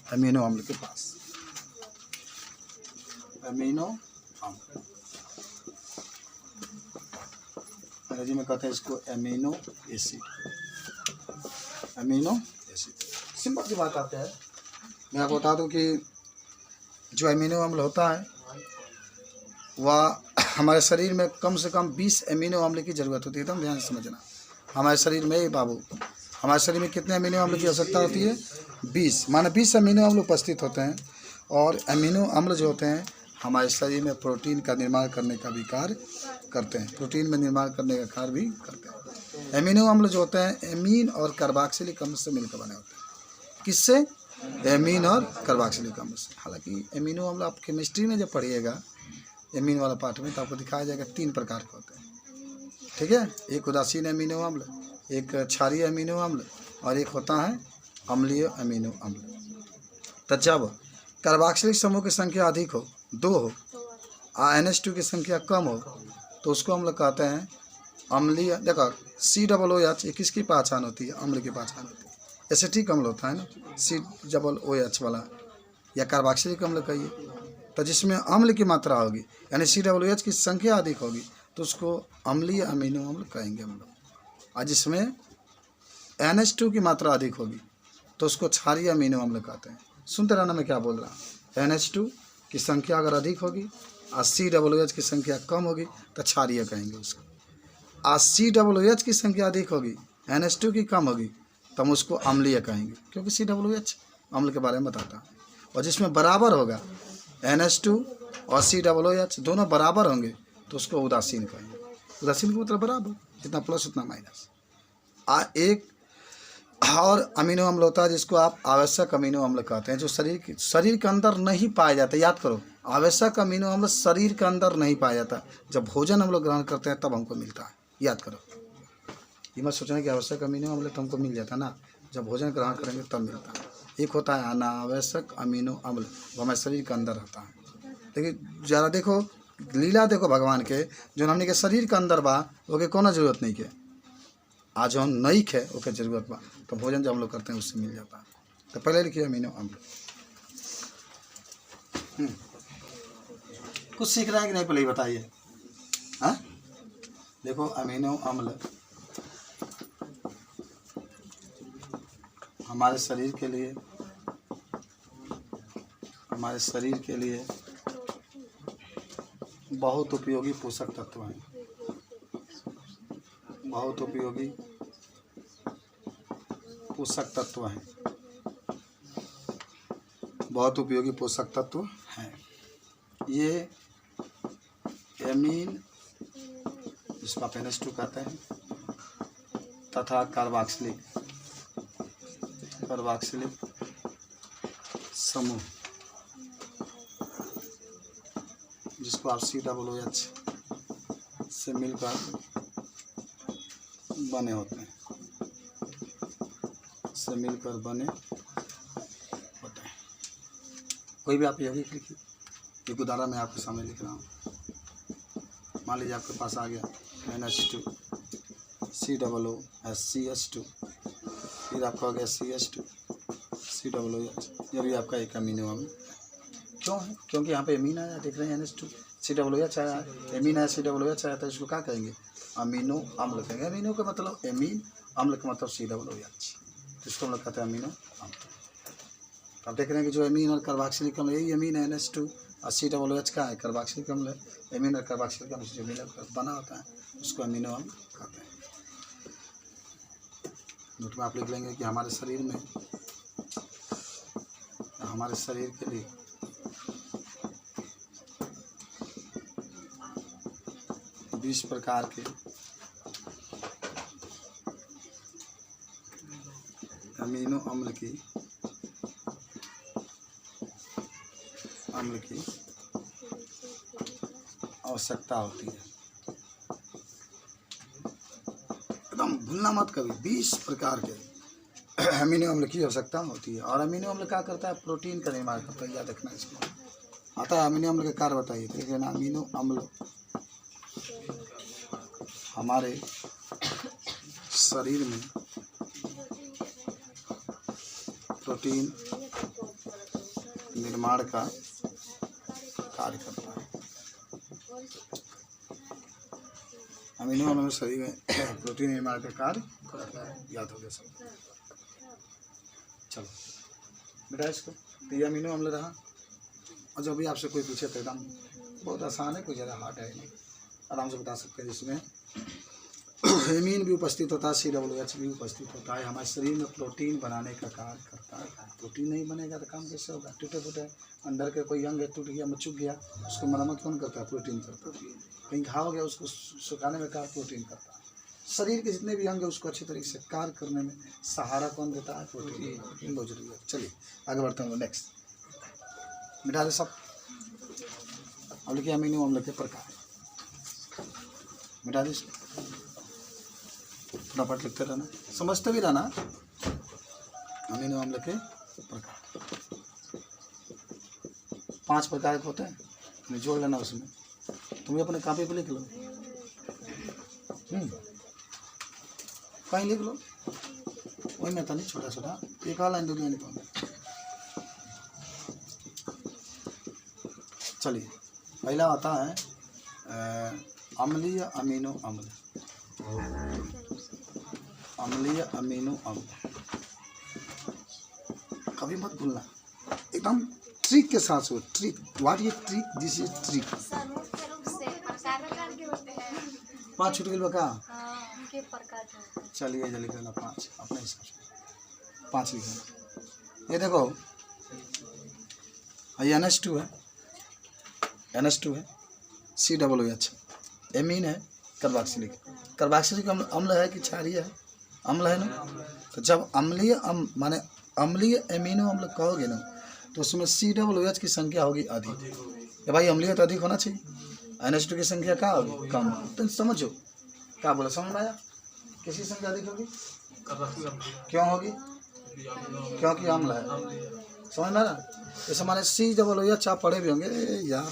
Amino अम्ल के पास। Amino अम्ल अंग्रेजी में कहते हैं इसको amino acid. Amino acid simple सी बात आती है। मैं आपको बता दूं कि जो अमीनो अम्ल होता है वह हमारे शरीर में कम से कम 20 अमीनो अम्ल की ज़रूरत होती है। एकदम ध्यान से समझना। हमारे शरीर में बाबू, हमारे शरीर में कितने अमीनो अम्ल की आवश्यकता होती है? 20। माना 20 अमीनो अम्ल उपस्थित होते हैं। और अमीनो अम्ल जो होते हैं हमारे शरीर में प्रोटीन का निर्माण करने का भी कार्य करते हैं। प्रोटीन में निर्माण करने का कार्य भी करते हैं। अमीनो अम्ल जो होते हैं एमीन और कार्बोक्सिलिक अम्ल से मिलकर बने होते हैं। किससे? एमीन और कार्बोक्सिलिक अम्ल से। हालांकि अमीनो अम्ल आप केमिस्ट्री में जब पढ़िएगा एमीन वाला पार्ट में, तो आपको दिखाया जाएगा 3 प्रकार के होते हैं। ठीक है, एक उदासीन अमीनो अम्ल, एक क्षारीय अमीनो अम्ल और एक होता है अम्लीय अमीनो अम्ल। तो जब कार्बोक्सिलिक समूह की संख्या अधिक हो, 2 हो, NH2 की संख्या कम हो, तो उसको हम लोग कहते हैं अम्लीय। देखो COOH किसकी पहचान होती है? अम्ल की पहचान होती है। एसिटिक अम्ल होता है ना, COOH वाला, या कार्बोक्सिलिक अम्ल कहिए। तो जिसमें अम्ल की मात्रा होगी यानी COOH की संख्या अधिक होगी तो उसको अम्लीय अमीनो अम्ल कहेंगे हम लोग। और जिसमें NH2 की मात्रा अधिक होगी तो उसको क्षारीय अमीनो अम्ल कहते हैं। सुनते रहना मैं क्या बोल रहा हूँ। NH2 की संख्या अगर अधिक होगी और COOH की संख्या कम होगी तो क्षारीय कहेंगे उसको। और COOH की संख्या अधिक होगी, NH2 की कम होगी, तो हम उसको अम्लीय कहेंगे, क्योंकि COOH अम्ल के बारे में बताता है। और जिसमें बराबर होगा NH2 और COOH दोनों बराबर होंगे तो उसको उदासीन कहेंगे। उदासीन का मतलब बराबर, जितना प्लस उतना माइनस। एक और अमीनो अम्ल होता है जिसको आप आवश्यक अमीनो अम्ल कहते हैं, जो शरीर के अंदर नहीं पाया जाता। याद करो, आवश्यक अमीनो अम्ल शरीर के अंदर नहीं पाया जाता। जब भोजन हम लोग ग्रहण करते हैं तब हमको मिलता है। याद करो, ये मत सोचना कि आवश्यक अमीनो अम्ल तो हमको मिल जाता ना, जब भोजन ग्रहण करेंगे तब मिलता है। एक होता है अनावश्यक अमीनो अम्ल, वो हमारे शरीर के अंदर रहता है। लेकिन ज़रा देखो, लीला देखो भगवान के, जो हमने के शरीर के अंदर बा ओके कोनो जरूरत नहीं के, आज जो नहीं है ओके जरूरत बा, तो भोजन जब हम लोग करते हैं उससे मिल जाता है। तो पहले लिखिए अमीनो अम्ल। कुछ सीख रहे हैं कि नहीं, पहले ही बताइए। हाँ, देखो अमीनो अम्ल हमारे शरीर के लिए बहुत उपयोगी पोषक तत्व हैं। बहुत उपयोगी पोषक तत्व हैं। बहुत उपयोगी पोषक तत्व हैं। ये एमीन, जिसको आप NH2 कहते हैं, तथा कार्बोक्सिलिक समूह, जिसको आप COOH से मिलकर बने होते हैं, कोई भी आप यौगिक लिखिए। एक उदाहरण मैं आपके सामने लिख रहा हूँ। मान लीजिए आपके पास आ गया NH2 COOH CH2, फिर आपका हो गया CH2 COOH, ये भी आपका एक अमीनो अम्ल। क्यों है? क्योंकि यहाँ पे एमीन आया, देख रहे हैं NH2 COOH आया, एमीन आया, COOH आया, तो इसको क्या कहेंगे? अमीनो अम्ल कहेंगे। अमीनो का मतलब एमीन, अम्ल का मतलब COOH, तो इसको हम लोग कहते हैं अमीनो अम्ल। आप देख रहे हैं कि जो एमीन और कार्बोक्सिलिक अम्ल, यही एमीन है NH2 और COOH का है कार्बोक्सिलिक अम्ल है। एमीन और कार्बोक्सिलिक अम्ल से जो मिलकर बना होता है उसको अमीनो अम्ल कहते हैं। नोट में आप लिख लेंगे कि हमारे शरीर के लिए बीस प्रकार के अमीनो अम्ल की आवश्यकता होती है। एकदम भूलना मत कभी, 20 प्रकार के अमीनो अम्ल की आवश्यकता होती है। और अमीनो अम्ल क्या करता है? प्रोटीन का निर्माण करता है। याद रखना इसको। आता है अमीनो अम्ल के कार्य बताइए। तो देखिए ना, अमीनो अम्ल हमारे शरीर में प्रोटीन निर्माण का कार्य करता है। अमीनो अम्ल शरीर में प्रोटीन निर्माण का कार्य करता है। याद हो गया सब। चलो बेटा इसको तो ये अमीनो अम्ल रहा। और जब भी आपसे कोई पूछे तो एकदम बहुत आसान है, कोई ज़्यादा हार्ड है नहीं, आराम से बता सकते हैं। जिसमें हेमीन भी उपस्थित होता है, COOH भी उपस्थित होता है। हमारे शरीर में प्रोटीन बनाने का कार्य करता है। प्रोटीन नहीं बनेगा तो काम कैसे होगा? टूटे फूटे अंदर के कोई अंग टूट गया, मचुक गया, उसको मरम्मत कौन करता है? प्रोटीन करता है। कहीं घाव हो गया, उसको सुखाने में कार्य प्रोटीन करता है। शरीर के जितने भी अंग है उसको अच्छी तरीके से कार्य करने में सहारा कौन देता है? प्रोटीन। प्रोटीन बहुत जरूरी है। चलिए आगे बढ़ते हैं। नेक्स्ट मिटा दे सब। अब लिखिए अमीनो अम्ल के प्रकार। मिटा दे, फटाफट लिखते रहना, समझते भी रहना। अमीनो अम्ल के प्रकार 5 प्रकार के होते हैं, जोड़ लेना उसमें। तुम अपने कॉपी पे लिख लो, कहीं लिख लो, वही में था नहीं, छोटा छोटा एक लाइन दो लाइन तो। चलिए पहला आता है अम्लीय अमीनो अम्ल। अम्लीय अमीनो अम्ल कभी मत भूलना, एकदम ट्रिक के साथ हो। ट्रिक, व्हाट ये ट्रिक? This is trick. 5 छूट गए बका। चलिए जल्दी करना 5 अपने हिसाब से 5 लिखना। ये देखो ये NH2 है, NH2 है, COOH एमीन है, कार्बोक्सिलिक। कार्बोक्सिलिक अम्ल है कि क्षारीय है? अम्ल है ना। तो जब अम्लीय माने अम्लीय एमिनो अम्ल कहोगे ना तो उसमें COOH की संख्या होगी अधिक। भाई अम्लीयत अधिक होना चाहिए, NH2 की संख्या क्या होगी? कम। तो समझो क्या बोला, समझ में आया? किसी संख्या अधिक होगी? क्यों होगी? क्योंकि अम्ल है। समझ में आया? जैसे हमारे COOH आप पढ़े भी होंगे यार।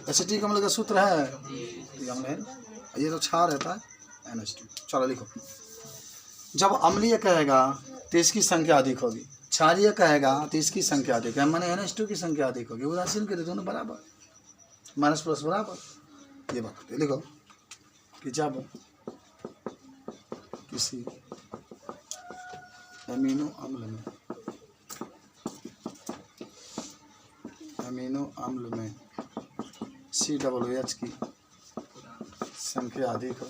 एसिटिक अम्ल का सूत्र है, अम्ल है, ये तो क्षार रहता है NH2। चलो लिखो, जब अम्लीय कहेगा तो इसकी संख्या अधिक होगी, क्षारीय कहेगा तो इसकी संख्या अधिक है, माने NH2 की संख्या अधिक होगी। उदासीन के दोनों बराबर, माइनस प्लस बराबर। ये बात लिखो कि जब किसी अमीनो अम्ल में COOH की संख्या अधिक हो,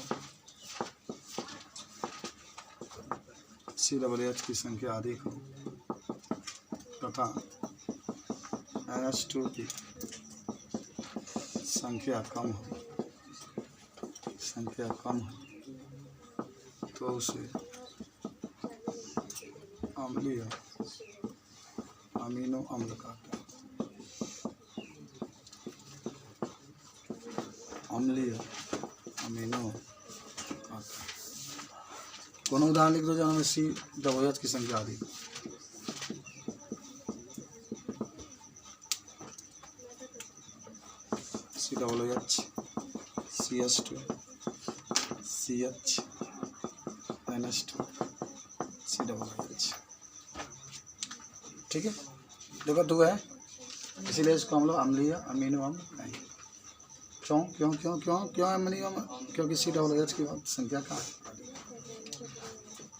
COOH की संख्या अधिक हो तथा NH2 की संख्या कम हो तो उसे अम्लीय अमीनो अम्ल कहते हैं। अम्लीय अमीनो कहते हैं। कोनो उदाहरण लिख दो जहाँ में COOH की संख्या अधिक। COOH, CH2, CH, NH2, COOH। ठीक है, देखो 2 है, इसीलिए इसको हम लोग अम्लीय अमीनो अम्ल कहेंगे। क्यों क्यों क्यों क्यों क्यों अम्लीय अम्ल? क्योंकि COOH की संख्या कहाँ है?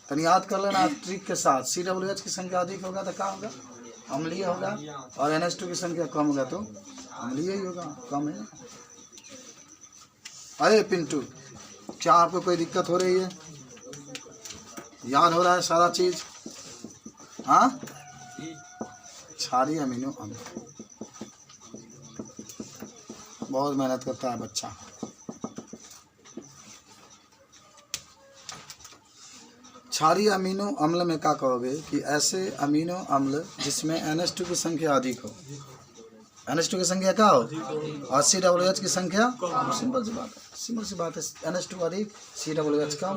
तनी याद कर लेना ट्रिक के साथ। COOH की संख्या अधिक होगा तो क्या होगा? अम्लीय होगा, और NH2 की संख्या कम होगा तो अम्लीय ही होगा, कम है। अरे पिंटू, क्या आपको कोई दिक्कत हो रही है? याद हो रहा है सारा चीज? हाँ, क्षारीय अमीनो अम्ल बहुत मेहनत करता है बच्चा। क्षारीय अमीनो अम्ल में क्या कहोगे कि ऐसे अमीनो अम्ल जिसमें NH2 की संख्या अधिक हो। NH2 की संख्या क्या हो? और COOH की संख्या? सिंपल सी बात है, NH2 अधिक, COOH कम।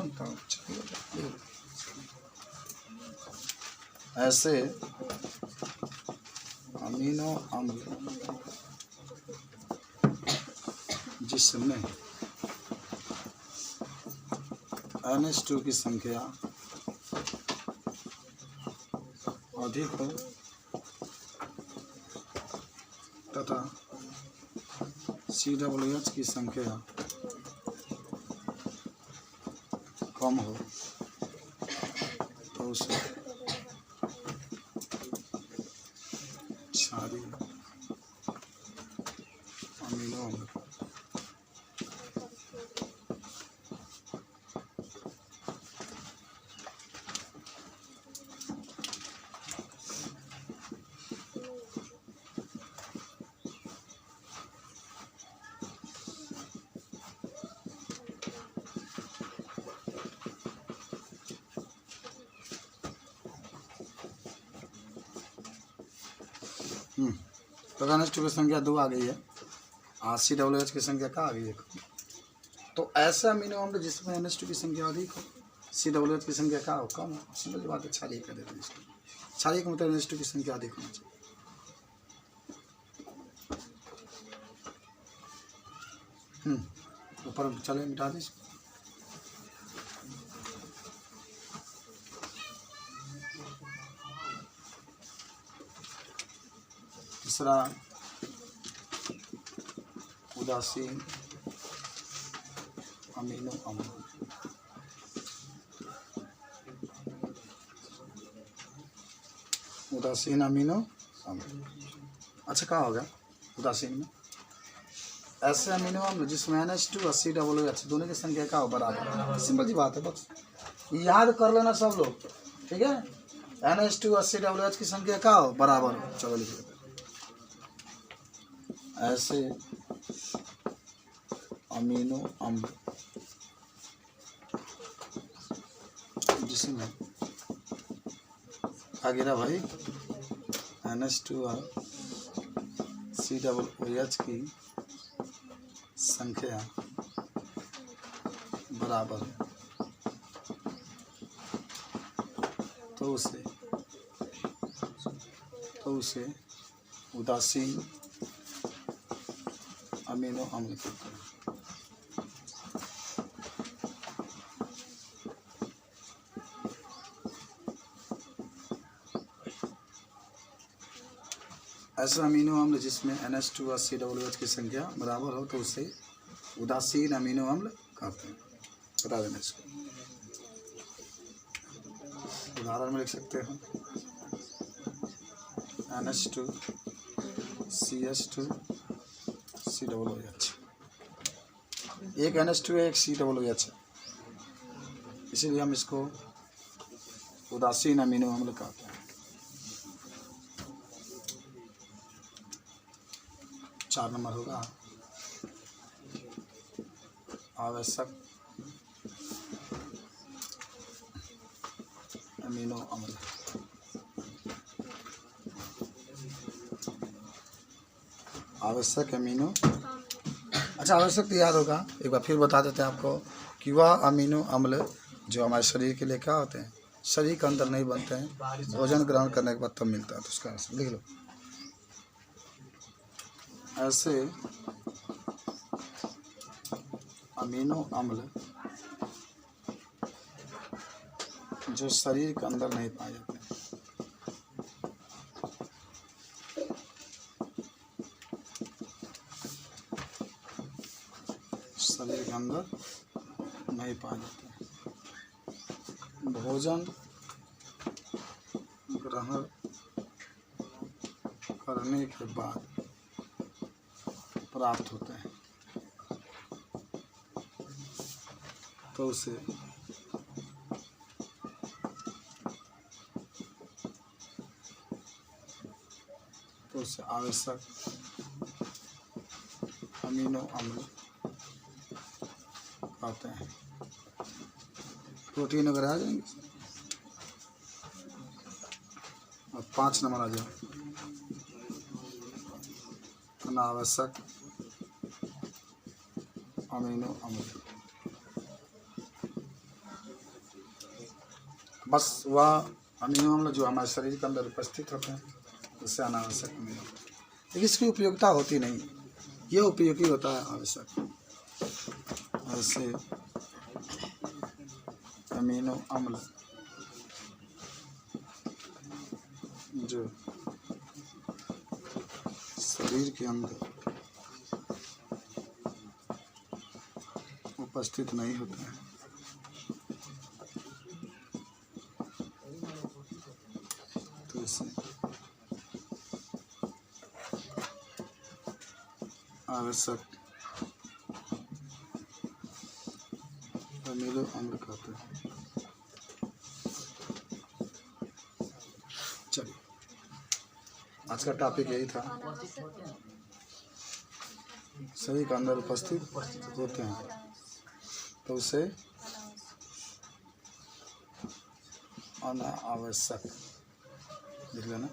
ऐसे अमीनो अम्ल जिसमें NH2 की संख्या अधिक हो तथा COOH की संख्या कम हो तो उसे क्षारीय अमीनो अम्ल। तो NH2 की संख्या 2 आ गई है, COOH की संख्या क्या आ गई है? तो ऐसा अमीनो अम्ल जिसमें NH2 की संख्या अधिक हो, COOH की संख्या क्या हो? कम हो। सिंपल बात है, क्षारीय कर देते हैं इसको। क्षारीय का मतलब NH2 की संख्या अधिक होनी चाहिए। ऊपर चले मिटा दीजिए। तीसरा उदासीन अमीनो अम्ल। उदासीन अमीनो अम्ल। अच्छा, क्या होगा उदासीन में? ऐसे अमीनो अम्ल जिसमें NH2 और COOH दोनों की संख्या का बराबर। सिंपल सी बात है, बस याद कर लेना सब लोग, ठीक है। NH2 और COOH की संख्या का बराबर। चलो लिखिए, ऐसे अमीनो अम्ल जिसमें आगे भाई NH2 और COOH की संख्या बराबर है तो उसे उदासीन अमीनो अम्ल कहते हैं। ऐसा अमीनो अम्ल जिसमें NH2 और COOH की संख्या बराबर हो तो उसे उदासीन अमीनो अम्ल कहते हैं। बता देना इसको। उदाहरण में लिख सकते हैं NH2 CH2 COOH। एक NH2 है, एक COOH है, इसीलिए हम इसको उदासीन अमीनो अम्ल कहते हैं। चार नंबर होगा आवश्यक अमीनो अम्ल। आवश्यक अमीनो, अच्छा आवश्यक तो याद होगा, एक बार फिर बता देते हैं आपको कि वह अमीनो अम्ल जो हमारे शरीर के लिए क्या होते हैं, शरीर के अंदर नहीं बनते हैं, भोजन ग्रहण करने के बाद तब मिलता है। तो उसका लिख लो, ऐसे अमीनो अम्ल जो शरीर के अंदर नहीं पाए जाते, शरीर के अंदर नहीं पाए जाते, भोजन ग्रहण करने के बाद प्राप्त होते हैं तो उसे आवश्यक अमीनो अम्ल कहते हैं। प्रोटीन वगैरह आ जाएंगे। और 5 नंबर आ जाए अनावश्यक अमीनो अम्ल। बस वह अमीनो अम्ल जो हमारे शरीर के अंदर उपस्थित होते हैं उससे अनावश्यक अमीनो, लेकिन इसकी उपयोगिता होती नहीं, ये उपयोगी होता है आवश्यक। ऐसे अमीनो अम्ल जो शरीर के अंदर उपस्थित नहीं होते हैं, तो इसे आवश्यक अमीनो अम्ल कहते हैं। चलिए, आज का टॉपिक यही था, शरीर के अंदर उपस्थित होते हैं तो उसे अनावश्यक लिख लेना।